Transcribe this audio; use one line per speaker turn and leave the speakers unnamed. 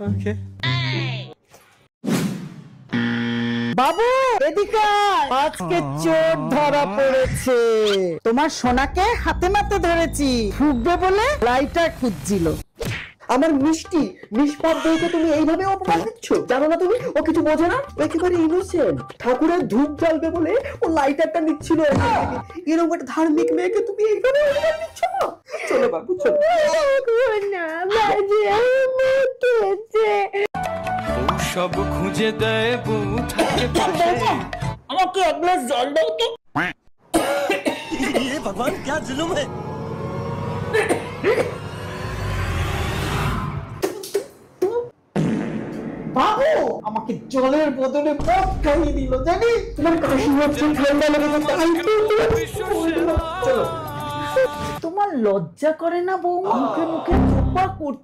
ওকে
বাবু এদিকে আজকে চোর ধরা পড়েছে। তোমার সোনাকে হাতে নাতে ধরেছি, ফুকবে বলে লাইটার খুঁজছিল।
আমার মিষ্টি নিষ্পাপ বউকে তুমি এইভাবে অপমান দিচ্ছ? জানো না তুমি ও কিছু বোঝে না, ও একেবারে ইনোসেন্ট। ঠাকুরের ধূপ জ্বালবে বলে ও লাইটারটা নিচ্ছিল এরকম একটা ধার্মিক মেয়েকে তুমি এইভাবে অপমান দিচ্ছ না? চলো বাবু চলো।
সব খুঁজে দেয় বউ থাকে পাশে।
আমাকে এক গ্লাস জল দাও তো।
ये भगवान क्या जुल्म है।
বাবু আমাকে জলের বদলে মদ খাইয়ে দিল জানি।
তোমার কাশি হচ্ছে, ঠান্ডা লেগেছে, তাই তো চলো।
তোমার লজ্জা করে না বউ মুখে মুখে চোপা করতে?